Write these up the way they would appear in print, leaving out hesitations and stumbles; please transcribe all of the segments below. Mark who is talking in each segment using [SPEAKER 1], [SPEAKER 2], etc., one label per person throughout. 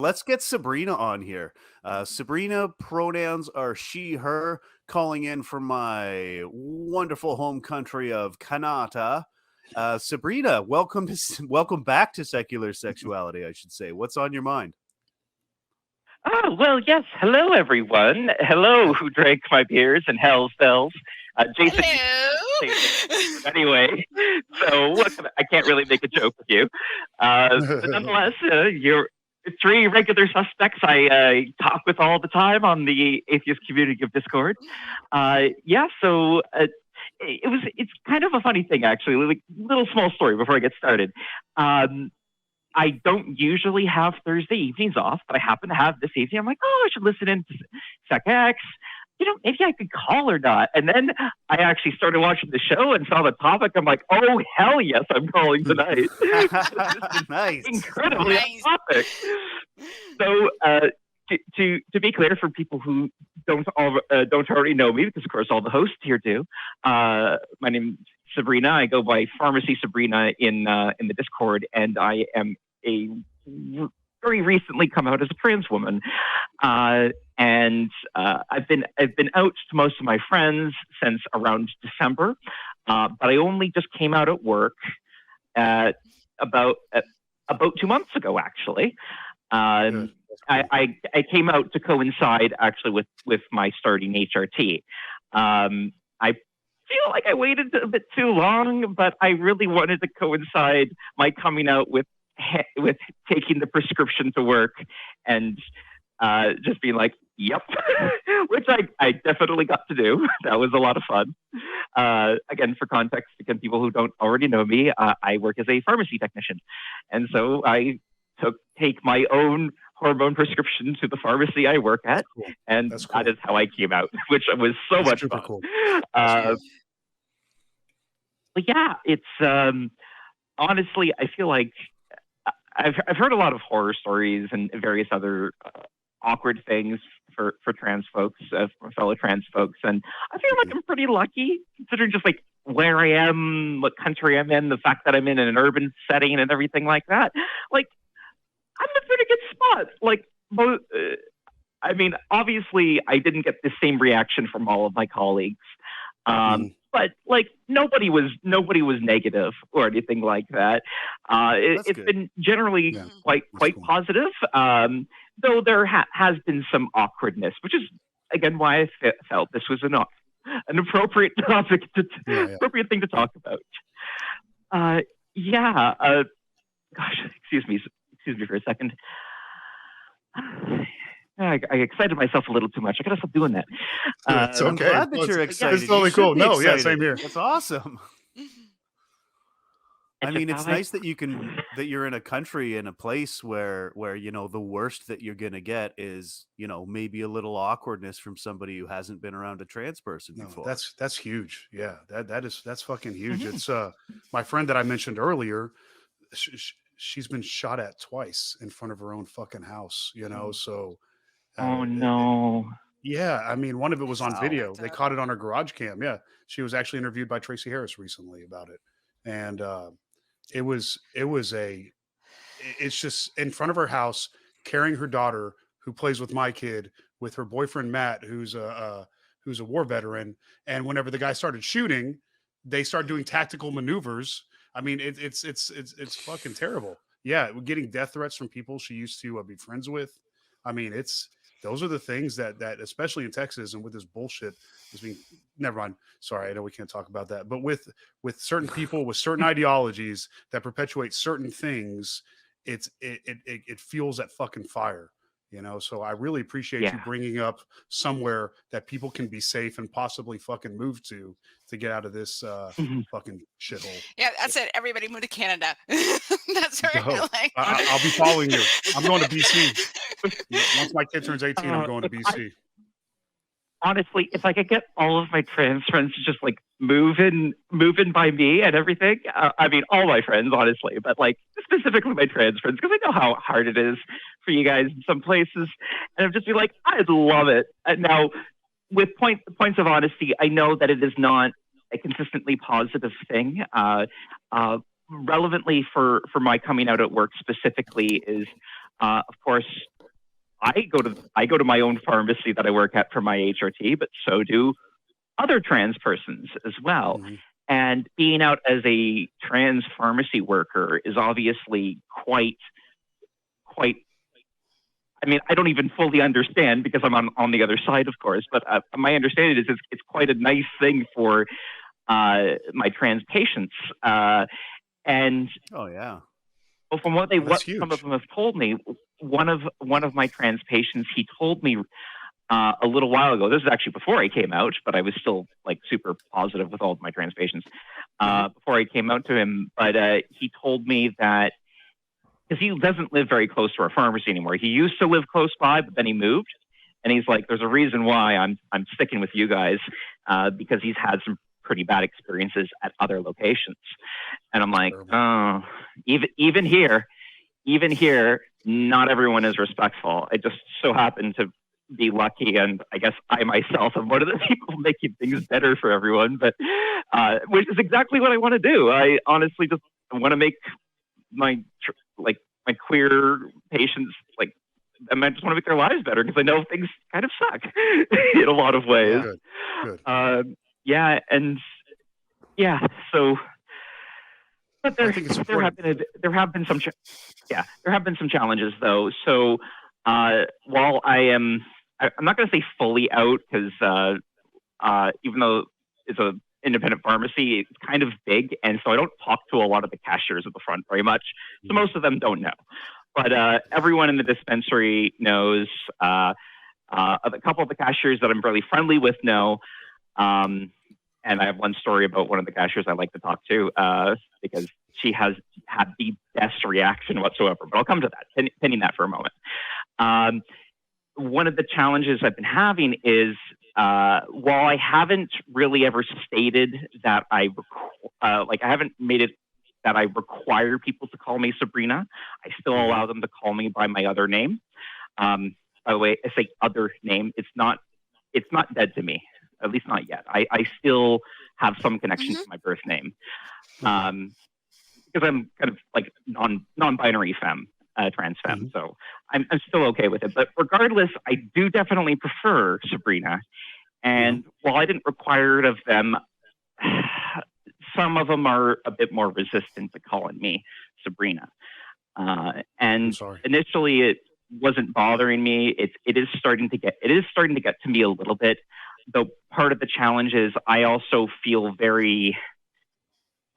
[SPEAKER 1] Let's get Sabrina on here. Sabrina, pronouns are she, her, calling in from my wonderful home country of Kanata. Sabrina, welcome back to Secular Sexuality, I should say. What's on your mind?
[SPEAKER 2] Oh, well, yes. Hello, everyone. Hello, who drank my beers and hell's bells. Jason.
[SPEAKER 3] Hello.
[SPEAKER 2] Anyway, so I can't really make a joke with you. But nonetheless, you're three regular suspects I talk with all the time on the Atheist Community of Discord. So it's kind of a funny thing, actually. Like, little small story before I get started. I don't usually have Thursday evenings off, but I happen to have this evening. I'm like, oh, I should listen in to SecX. Maybe I could call or not. And then I actually started watching the show and saw the topic. I'm like, oh, hell yes, I'm calling tonight.
[SPEAKER 1] Nice.
[SPEAKER 2] Incredibly nice topic. So to be clear, for people who don't already know me, because of course all the hosts here do, my name is Sabrina. I go by Pharmacy Sabrina in the Discord, and I am a very recently come out as a trans woman. And I've been out to most of my friends since around December, but I only just came out at work about 2 months ago, actually. I came out to coincide actually with my starting HRT. I feel like I waited a bit too long, but I really wanted to coincide my coming out with taking the prescription to work and just being like, yep, which I definitely got to do. That was a lot of fun. Again, for context, again, people who don't already know me, I work as a pharmacy technician. And so I take my own hormone prescription to the pharmacy I work at. Cool. And that is how I came out, which was so much fun. Cool. But yeah, it's honestly, I feel like I've heard a lot of horror stories and various other awkward things for trans folks, for fellow trans folks, and I feel like I'm pretty lucky considering just like where I am, what country I'm in, the fact that I'm in an urban setting and everything like that. Like, I'm in a pretty good spot. Like, I mean, obviously, I didn't get the same reaction from all of my colleagues. But like nobody was negative or anything like that. It's been generally quite positive. Though there has been some awkwardness, which is again why I felt this was an appropriate topic appropriate thing to talk about. Gosh, excuse me for a second. I excited myself a little too much. I gotta stop doing that.
[SPEAKER 1] It's okay. I'm glad that you're excited.
[SPEAKER 4] It's totally cool. No,
[SPEAKER 1] excited.
[SPEAKER 4] Yeah, same here.
[SPEAKER 1] That's awesome. I mean, it's nice that you're in a country, in a place where the worst that you're gonna get is maybe a little awkwardness from somebody who hasn't been around a trans person before.
[SPEAKER 4] That's huge. Yeah, that's fucking huge. It's my friend that I mentioned earlier. She's been shot at twice in front of her own fucking house. So.
[SPEAKER 2] Oh no.
[SPEAKER 4] Yeah, I mean, one of it was on video. They caught it on her garage cam. Yeah, she was actually interviewed by Tracy Harris recently about it, and it's just in front of her house, carrying her daughter, who plays with my kid, with her boyfriend Matt, who's a war veteran. And whenever the guy started shooting, they start doing tactical maneuvers. I mean, it's fucking terrible. Yeah, getting death threats from people she used to be friends with. I mean, those are the things that especially in Texas and with this bullshit is being. Never mind. Sorry, I know we can't talk about that. But with certain people with certain ideologies that perpetuate certain things, it fuels that fucking fire. So I really appreciate you bringing up somewhere that people can be safe and possibly fucking move to get out of this fucking shithole.
[SPEAKER 3] Yeah, that's it. Everybody move to Canada. That's where
[SPEAKER 4] I'll be following you. I'm going to BC. Once my kid turns 18, I'm going to BC.
[SPEAKER 2] Honestly, if I could get all of my trans friends to just like move in by me and everything, I mean, all my friends, honestly, but like specifically my trans friends, because I know how hard it is for you guys in some places. And I'd just be like, I'd love it. And now, with points of honesty, I know that it is not a consistently positive thing. Relevantly for my coming out at work specifically is Of course, I go to my own pharmacy that I work at for my HRT, but so do other trans persons as well.
[SPEAKER 4] Mm-hmm.
[SPEAKER 2] And being out as a trans pharmacy worker is obviously quite. I mean, I don't even fully understand because I'm on the other side, of course. But my understanding is it's quite a nice thing for my trans patients. And
[SPEAKER 1] Oh yeah.
[SPEAKER 2] well, from what some of them have told me, one of my trans patients, he told me a little while ago. This is actually before I came out, but I was still like super positive with all of my trans patients before I came out to him. But he told me that because he doesn't live very close to our pharmacy anymore. He used to live close by, but then he moved. And he's like, "There's a reason why I'm sticking with you guys because he's had some pretty bad experiences at other locations." And I'm like, "Oh, even here, not everyone is respectful. I just so happen to be lucky, and I guess I myself am one of the people making things better for everyone. But which is exactly what I want to do. I honestly just want to make my queer patients like. I just want to make their lives better because I know things kind of suck in a lot of ways.
[SPEAKER 4] Good.
[SPEAKER 2] So, but there have been some challenges though. So, while I'm not going to say fully out because even though it's an independent pharmacy, it's kind of big, and so I don't talk to a lot of the cashiers at the front very much. So most of them don't know. But everyone in the dispensary knows. A couple of the cashiers that I'm really friendly with know. And I have one story about one of the cashiers I like to talk to because she has had the best reaction whatsoever. But I'll come to that, pinning that for a moment. One of the challenges I've been having is while I haven't really ever stated that I haven't made it that I require people to call me Sabrina. I still allow them to call me by my other name. By the way, I say other name. It's not dead to me, at least not yet. I still have some connection to my birth name because I'm kind of like non-binary trans femme. So I'm still okay with it. But regardless, I do definitely prefer Sabrina. And while I didn't require it of them, some of them are a bit more resistant to calling me Sabrina. And initially it wasn't bothering me. It is starting to get to me a little bit. Though part of the challenge is I also feel very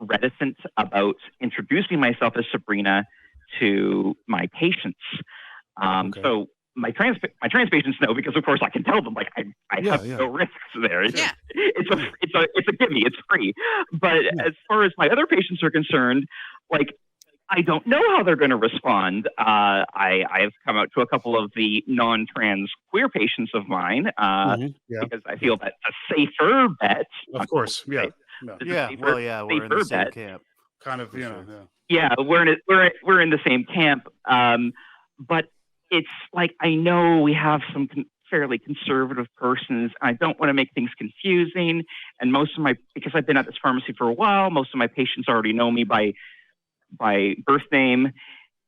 [SPEAKER 2] reticent about introducing myself as Sabrina to my patients. So my trans patients know because of course I can tell them like I have no risks there. It's a gimme, it's free. But as far as my other patients are concerned, like I don't know how they're going to respond. I have come out to a couple of the non-trans queer patients of mine because I feel that's a safer bet.
[SPEAKER 4] Of course, we're
[SPEAKER 1] in the same camp.
[SPEAKER 4] Kind of,
[SPEAKER 2] we're in the same camp. But it's like I know we have some fairly conservative persons. I don't want to make things confusing. And because I've been at this pharmacy for a while, most of my patients already know me by birth name,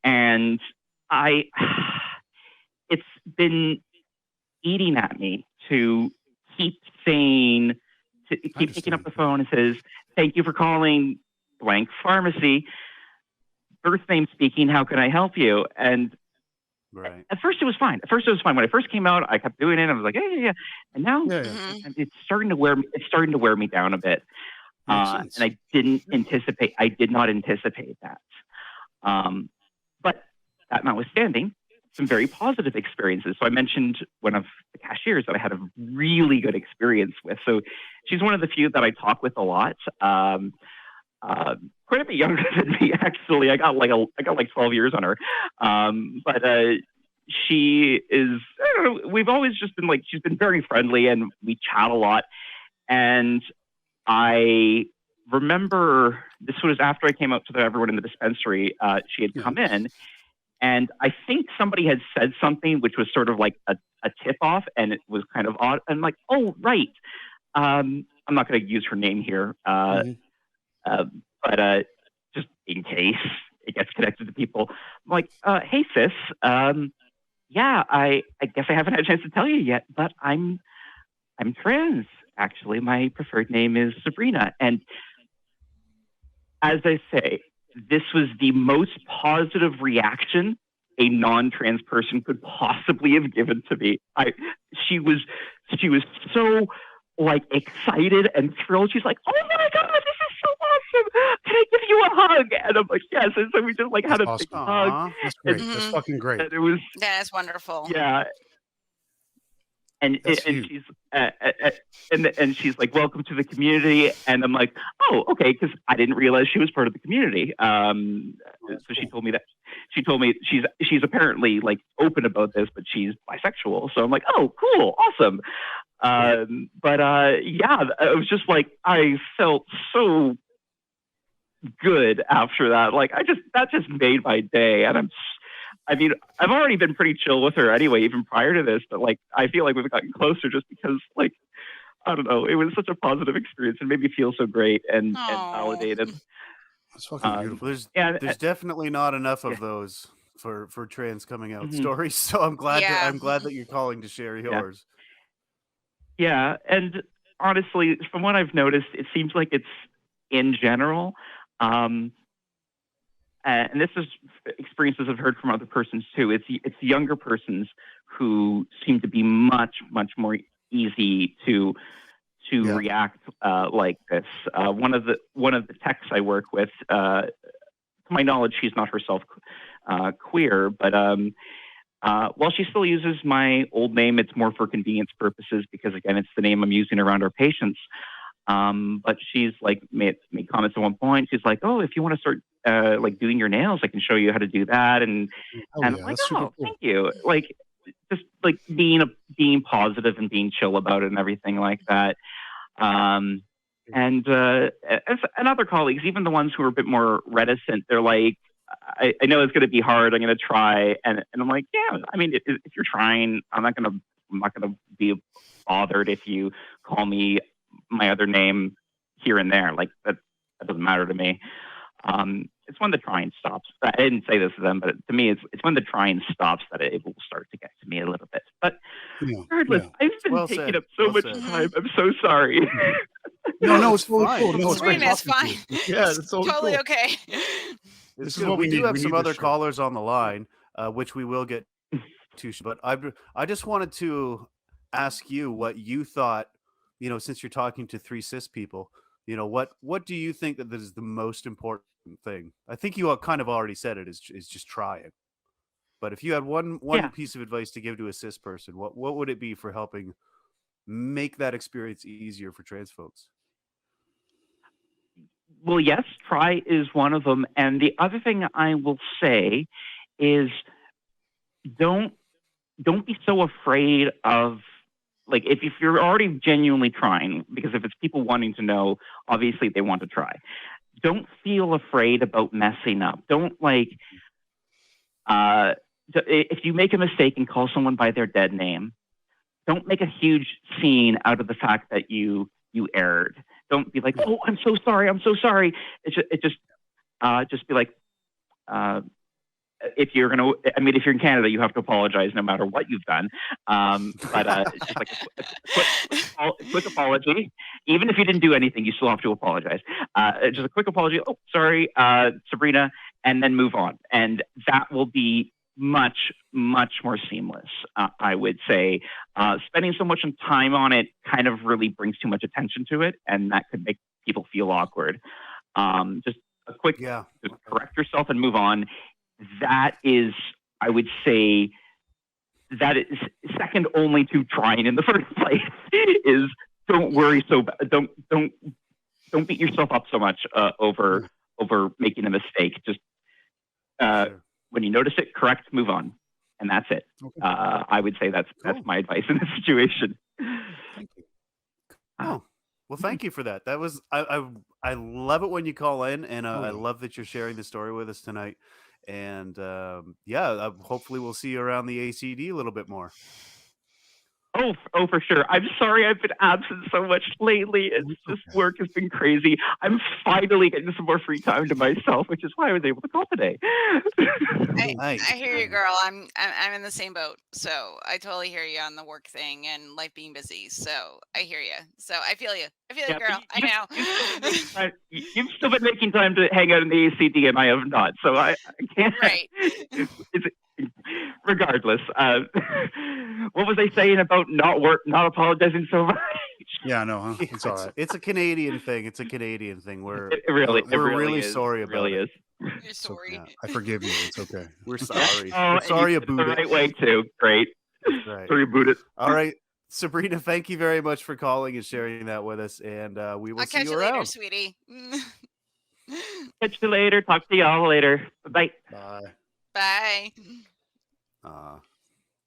[SPEAKER 2] and it's been eating at me to keep picking up the phone and says, "Thank you for calling blank pharmacy. Birth name speaking. How can I help you?" And at first it was fine. When I first came out, I kept doing it. I was like, yeah. And now it's starting to wear me down a bit. And I did not anticipate that. But that notwithstanding, some very positive experiences. So I mentioned one of the cashiers that I had a really good experience with. So she's one of the few that I talk with a lot. Quite a bit younger than me, actually. I got like 12 years on her. But she is, I don't know, we've always just been she's been very friendly and we chat a lot. And I remember this was after I came out to everyone in the dispensary. She had come in, and I think somebody had said something which was sort of like a tip off, and it was kind of odd. I'm like, oh, right. I'm not going to use her name here, but just in case it gets connected to people. I'm like, hey sis, yeah, I guess I haven't had a chance to tell you yet, but I'm trans. Actually, my preferred name is Sabrina. And as I say, this was the most positive reaction a non-trans person could possibly have given to me. She was so like excited and thrilled. She's like, "Oh my God, this is so awesome! Can I give you a hug?" And I'm like, "Yes." And so we just like had a big hug.
[SPEAKER 4] That's great. That's fucking great.
[SPEAKER 2] And it was
[SPEAKER 3] That's wonderful.
[SPEAKER 2] yeah. And she's and she's like, "Welcome to the community," and I'm like, "Oh, okay," because I didn't realize she was part of the community. So she told me that she's apparently like open about this, but she's bisexual. So I'm like, "Oh, cool, awesome." But yeah, it was just like I felt so good after that. Like that just made my day, and I mean, I've already been pretty chill with her anyway, even prior to this, but like, I feel like we've gotten closer just because, like, I don't know, it was such a positive experience and made me feel so great and validated.
[SPEAKER 4] That's fucking beautiful.
[SPEAKER 1] There's definitely not enough of those for trans coming out stories. So I'm glad that you're calling to share yours.
[SPEAKER 2] Yeah. And honestly, from what I've noticed, it seems like it's in general, and this is experiences I've heard from other persons too. It's younger persons who seem to be much more easy to react like this. One of the techs I work with, to my knowledge, she's not herself queer, but while she still uses my old name, it's more for convenience purposes because again, it's the name I'm using around our patients. But she's like made comments at one point. She's like, "Oh, if you want to start like doing your nails, I can show you how to do that." And I'm like, "Oh, cool. Thank you." Like just like being positive and being chill about it and everything like that. And other colleagues, even the ones who are a bit more reticent, they're like, I know it's going to be hard. I'm going to try. And I'm like, yeah, I mean, if you're trying, I'm not going to be bothered if you call me my other name here and there. Like that doesn't matter to me. It's when the trying stops. I didn't say this to them, but to me, it's when the trying stops that it will start to get to me a little bit. But regardless, I've been taking up so much time. I'm so sorry.
[SPEAKER 4] No, it's totally cool. No,
[SPEAKER 3] it's great. It's fine.
[SPEAKER 4] Yeah, it's totally cool.
[SPEAKER 3] Okay.
[SPEAKER 1] This is what we do have some other callers on the line, which we will get to. But I just wanted to ask you what you thought. You know, since you're talking to three cis people, you know, what do you think that is the most important thing? I think you kind of already said it is just trying. But if you had one piece of advice to give to a cis person, what would it be for helping make that experience easier for trans folks?
[SPEAKER 2] Well, yes, try is one of them. And the other thing I will say is don't be so afraid of, like, if you're already genuinely trying, because if it's people wanting to know, obviously they want to try. Don't feel afraid about messing up. Don't if you make a mistake and call someone by their dead name, don't make a huge scene out of the fact that you erred. Don't be like, "Oh, I'm so sorry. I'm so sorry." Just be like, if you're in Canada, you have to apologize no matter what you've done. But it's just like a quick apology. Even if you didn't do anything, you still have to apologize. Just a quick apology. "Oh, sorry, Sabrina," and then move on. And that will be much more seamless. I would say spending so much time on it kind of really brings too much attention to it, and that could make people feel awkward. Just a quick, just correct yourself and move on. That is, I would say, that is second only to trying in the first place. Is don't worry so bad. Don't beat yourself up so much over making a mistake. Just when you notice it, correct, move on, and that's it. Okay. I would say that's my advice in this situation.
[SPEAKER 1] Thank you. Oh, well, thank you for that. That was I love it when you call in, and I love that you're sharing the story with us tonight. And hopefully we'll see you around the ACD a little bit more.
[SPEAKER 2] Oh, for sure. I'm sorry I've been absent so much lately. It's just work has been crazy. I'm finally getting some more free time to myself, which is why I was able to call today.
[SPEAKER 3] I hear you, girl. I'm in the same boat. So I totally hear you on the work thing and life being busy. So I hear you. So I feel you. I feel you, girl. I know.
[SPEAKER 2] You've still been making time to hang out in the ACD, and I have not. So I can't.
[SPEAKER 3] Right.
[SPEAKER 2] Regardless, what was I saying about not apologizing so much?
[SPEAKER 4] Yeah, no, huh? It's all right.
[SPEAKER 1] It's a Canadian thing. It's a Canadian thing.
[SPEAKER 2] It really is.
[SPEAKER 1] Sorry
[SPEAKER 2] It
[SPEAKER 1] about
[SPEAKER 2] really
[SPEAKER 1] it.
[SPEAKER 2] is.
[SPEAKER 3] You're sorry.
[SPEAKER 4] Okay. I forgive you. It's okay.
[SPEAKER 1] We're sorry.
[SPEAKER 2] Oh,
[SPEAKER 1] We're sorry
[SPEAKER 2] you did it
[SPEAKER 1] about
[SPEAKER 2] the
[SPEAKER 1] it.
[SPEAKER 2] right way too. Great.
[SPEAKER 1] Right.
[SPEAKER 2] Sorry about it.
[SPEAKER 1] All right, Sabrina, thank you very much for calling and sharing that with us, and we will
[SPEAKER 3] I'll
[SPEAKER 1] see
[SPEAKER 3] catch
[SPEAKER 1] you
[SPEAKER 3] you
[SPEAKER 1] around.
[SPEAKER 3] later, sweetie.
[SPEAKER 2] Catch you later. Talk to y'all later. Bye.
[SPEAKER 4] Bye.
[SPEAKER 3] Bye.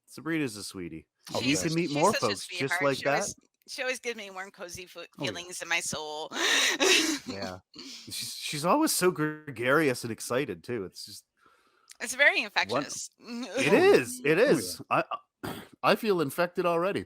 [SPEAKER 1] Sabrina's a sweetie.
[SPEAKER 4] Oh,
[SPEAKER 1] You
[SPEAKER 4] she's-
[SPEAKER 1] can meet
[SPEAKER 3] she's
[SPEAKER 1] more
[SPEAKER 3] such a
[SPEAKER 1] folks just
[SPEAKER 3] sweetheart.
[SPEAKER 1] like
[SPEAKER 3] She
[SPEAKER 1] that.
[SPEAKER 3] always- She always gives me warm, cozy feelings in my soul.
[SPEAKER 1] Yeah, she's always so gregarious and excited too. It's just
[SPEAKER 3] It's very infectious.
[SPEAKER 1] it is. It is. I feel infected already.